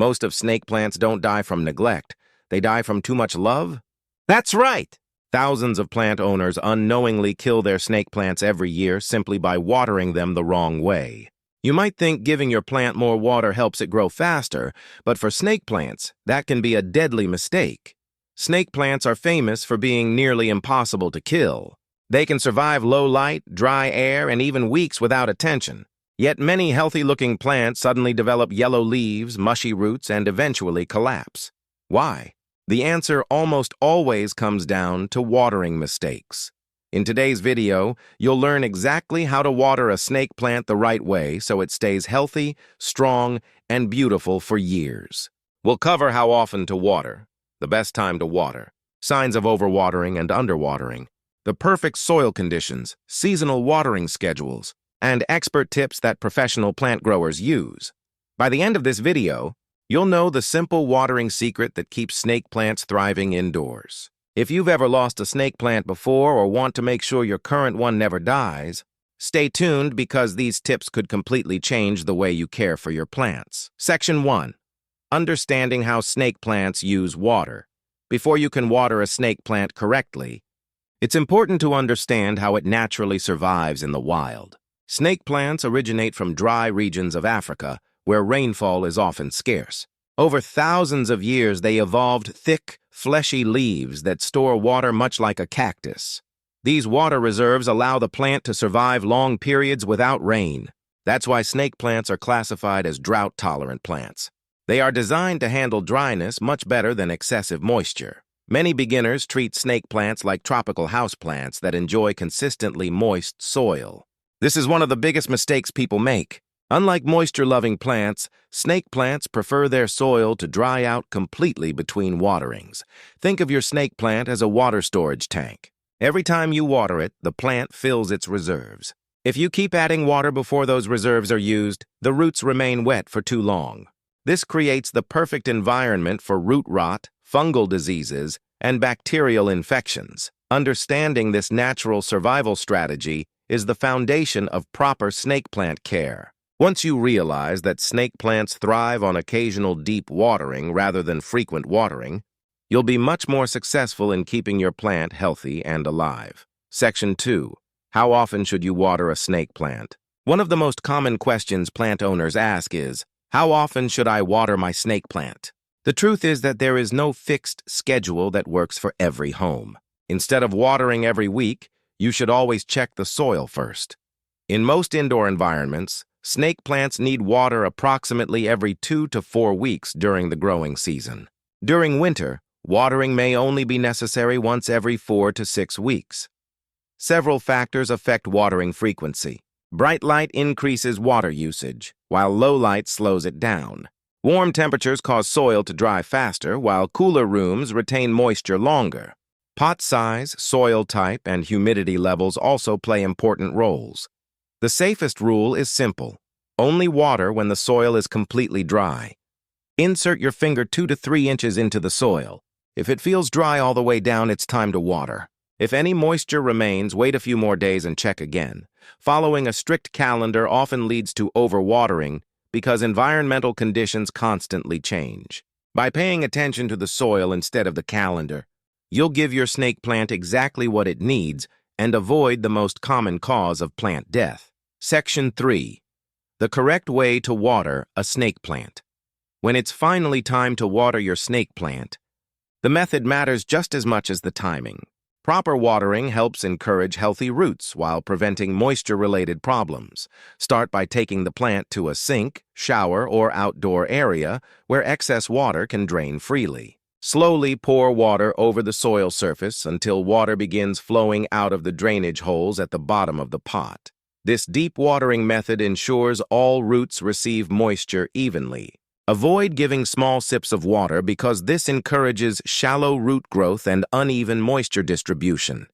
Most of snake plants don't die from neglect. They die from too much love? That's right! Thousands of plant owners unknowingly kill their snake plants every year simply by watering them the wrong way. You might think giving your plant more water helps it grow faster, but for snake plants, that can be a deadly mistake. Snake plants are famous for being nearly impossible to kill. They can survive low light, dry air, and even weeks without attention. Yet many healthy-looking plants suddenly develop yellow leaves, mushy roots, and eventually collapse. Why? The answer almost always comes down to watering mistakes. In today's video, you'll learn exactly how to water a snake plant the right way so it stays healthy, strong, and beautiful for years. We'll cover how often to water, the best time to water, signs of overwatering and underwatering, the perfect soil conditions, seasonal watering schedules, and expert tips that professional plant growers use. By the end of this video, you'll know the simple watering secret that keeps snake plants thriving indoors. If you've ever lost a snake plant before or want to make sure your current one never dies, stay tuned because these tips could completely change the way you care for your plants. Section 1. Understanding how snake plants use water. Before you can water a snake plant correctly, it's important to understand how it naturally survives in the wild. Snake plants originate from dry regions of Africa, where rainfall is often scarce. Over thousands of years, they evolved thick, fleshy leaves that store water much like a cactus. These water reserves allow the plant to survive long periods without rain. That's why snake plants are classified as drought-tolerant plants. They are designed to handle dryness much better than excessive moisture. Many beginners treat snake plants like tropical houseplants that enjoy consistently moist soil. This is one of the biggest mistakes people make. Unlike moisture-loving plants, snake plants prefer their soil to dry out completely between waterings. Think of your snake plant as a water storage tank. Every time you water it, the plant fills its reserves. If you keep adding water before those reserves are used, the roots remain wet for too long. This creates the perfect environment for root rot, fungal diseases, and bacterial infections. Understanding this natural survival strategy is the foundation of proper snake plant care. Once you realize that snake plants thrive on occasional deep watering rather than frequent watering, you'll be much more successful in keeping your plant healthy and alive. Section 2. How often should you water a snake plant? One of the most common questions plant owners ask is, how often should I water my snake plant? The truth is that there is no fixed schedule that works for every home. Instead of watering every week, you should always check the soil first. In most indoor environments, snake plants need water approximately every 2 to 4 weeks during the growing season. During winter, watering may only be necessary once every 4 to 6 weeks. Several factors affect watering frequency. Bright light increases water usage, while low light slows it down. Warm temperatures cause soil to dry faster, while cooler rooms retain moisture longer. Pot size, soil type, and humidity levels also play important roles. The safest rule is simple. Only water when the soil is completely dry. Insert your finger 2 to 3 inches into the soil. If it feels dry all the way down, it's time to water. If any moisture remains, wait a few more days and check again. Following a strict calendar often leads to overwatering because environmental conditions constantly change. By paying attention to the soil instead of the calendar, you'll give your snake plant exactly what it needs and avoid the most common cause of plant death. Section 3. The correct way to water a snake plant. When it's finally time to water your snake plant, the method matters just as much as the timing. Proper watering helps encourage healthy roots while preventing moisture-related problems. Start by taking the plant to a sink, shower, or outdoor area where excess water can drain freely. Slowly pour water over the soil surface until water begins flowing out of the drainage holes at the bottom of the pot. This deep watering method ensures all roots receive moisture evenly. Avoid giving small sips of water because this encourages shallow root growth and uneven moisture distribution.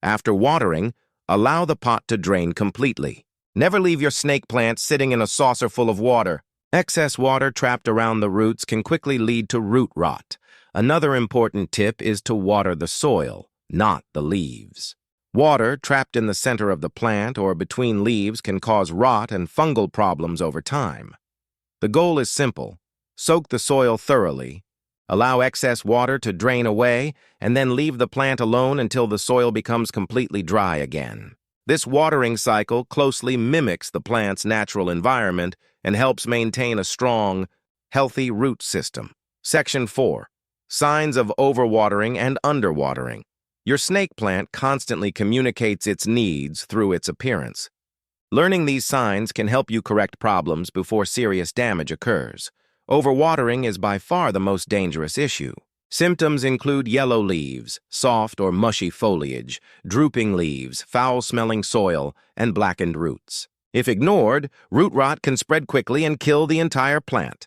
After watering, allow the pot to drain completely. Never leave your snake plant sitting in a saucer full of water. Excess water trapped around the roots can quickly lead to root rot. Another important tip is to water the soil, not the leaves. Water trapped in the center of the plant or between leaves can cause rot and fungal problems over time. The goal is simple. Soak the soil thoroughly. Allow excess water to drain away, and then leave the plant alone until the soil becomes completely dry again. This watering cycle closely mimics the plant's natural environment and helps maintain a strong, healthy root system. Section 4. Signs of overwatering and underwatering. Your snake plant constantly communicates its needs through its appearance. Learning these signs can help you correct problems before serious damage occurs. Overwatering is by far the most dangerous issue. Symptoms include yellow leaves, soft or mushy foliage, drooping leaves, foul-smelling soil, and blackened roots. If ignored, root rot can spread quickly and kill the entire plant.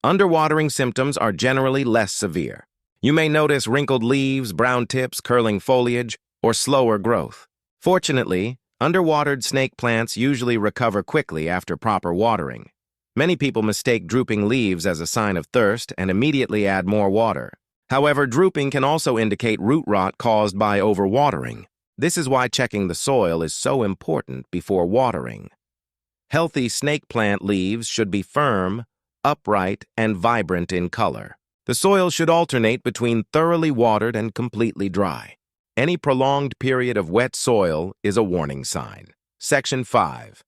Underwatering symptoms are generally less severe. You may notice wrinkled leaves, brown tips, curling foliage, or slower growth. Fortunately, underwatered snake plants usually recover quickly after proper watering. Many people mistake drooping leaves as a sign of thirst and immediately add more water. However, drooping can also indicate root rot caused by overwatering. This is why checking the soil is so important before watering. Healthy snake plant leaves should be firm, upright, and vibrant in color. The soil should alternate between thoroughly watered and completely dry. Any prolonged period of wet soil is a warning sign. Section 5.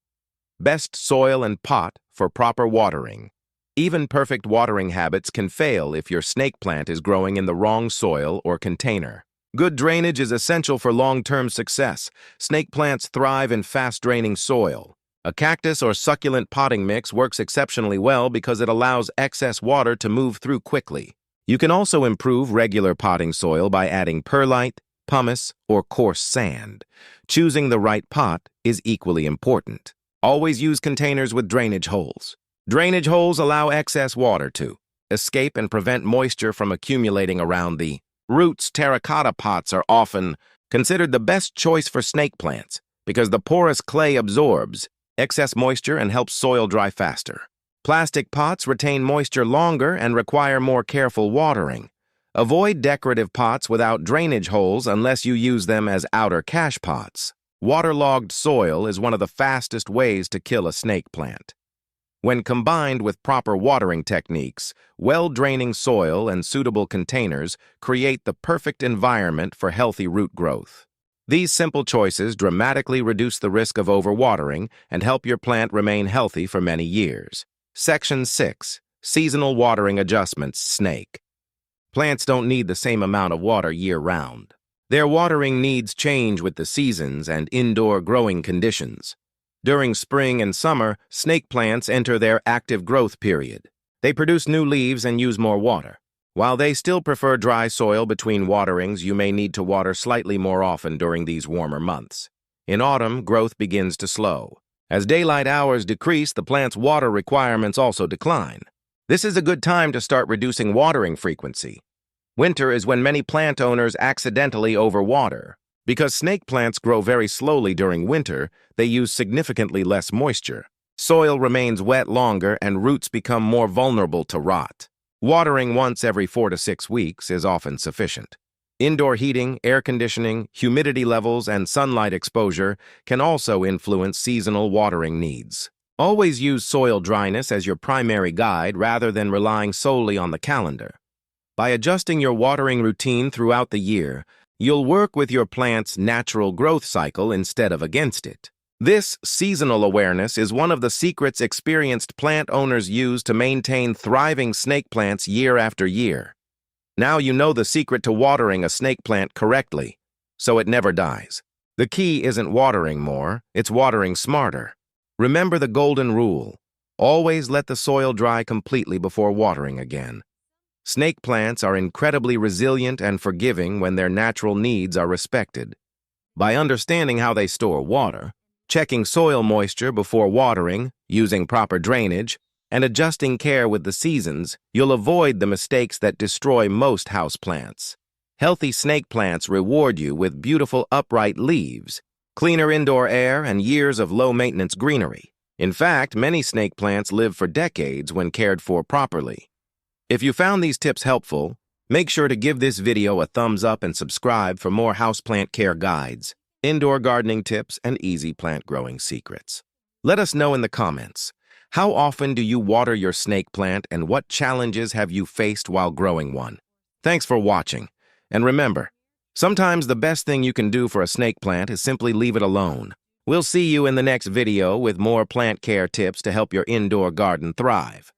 Best soil and pot for proper watering. Even perfect watering habits can fail if your snake plant is growing in the wrong soil or container. Good drainage is essential for long-term success. Snake plants thrive in fast-draining soil. A cactus or succulent potting mix works exceptionally well because it allows excess water to move through quickly. You can also improve regular potting soil by adding perlite, pumice, or coarse sand. Choosing the right pot is equally important. Always use containers with drainage holes. Drainage holes allow excess water to escape and prevent moisture from accumulating around the roots. Terracotta pots are often considered the best choice for snake plants because the porous clay absorbs excess moisture and helps soil dry faster. Plastic pots retain moisture longer and require more careful watering. Avoid decorative pots without drainage holes unless you use them as outer cache pots. Waterlogged soil is one of the fastest ways to kill a snake plant. When combined with proper watering techniques, well-draining soil and suitable containers create the perfect environment for healthy root growth. These simple choices dramatically reduce the risk of overwatering and help your plant remain healthy for many years. Section 6. Seasonal watering adjustments. Snake plants don't need the same amount of water year-round. Their watering needs change with the seasons and indoor growing conditions. During spring and summer, snake plants enter their active growth period. They produce new leaves and use more water. While they still prefer dry soil between waterings, you may need to water slightly more often during these warmer months. In autumn, growth begins to slow. As daylight hours decrease, the plant's water requirements also decline. This is a good time to start reducing watering frequency. Winter is when many plant owners accidentally overwater. Because snake plants grow very slowly during winter, they use significantly less moisture. Soil remains wet longer and roots become more vulnerable to rot. Watering once every 4 to 6 weeks is often sufficient. Indoor heating, air conditioning, humidity levels, and sunlight exposure can also influence seasonal watering needs. Always use soil dryness as your primary guide rather than relying solely on the calendar. By adjusting your watering routine throughout the year, you'll work with your plant's natural growth cycle instead of against it. This seasonal awareness is one of the secrets experienced plant owners use to maintain thriving snake plants year after year. Now you know the secret to watering a snake plant correctly, so it never dies. The key isn't watering more, it's watering smarter. Remember the golden rule: always let the soil dry completely before watering again. Snake plants are incredibly resilient and forgiving when their natural needs are respected. By understanding how they store water, checking soil moisture before watering, using proper drainage, and adjusting care with the seasons, you'll avoid the mistakes that destroy most houseplants. Healthy snake plants reward you with beautiful upright leaves, cleaner indoor air, and years of low-maintenance greenery. In fact, many snake plants live for decades when cared for properly. If you found these tips helpful, make sure to give this video a thumbs up and subscribe for more houseplant care guides, indoor gardening tips, and easy plant growing secrets. Let us know in the comments, How often do you water your snake plant, and what challenges have you faced while growing one? Thanks for watching. And remember, sometimes the best thing you can do for a snake plant is simply leave it alone. We'll see you in the next video with more plant care tips to help your indoor garden thrive.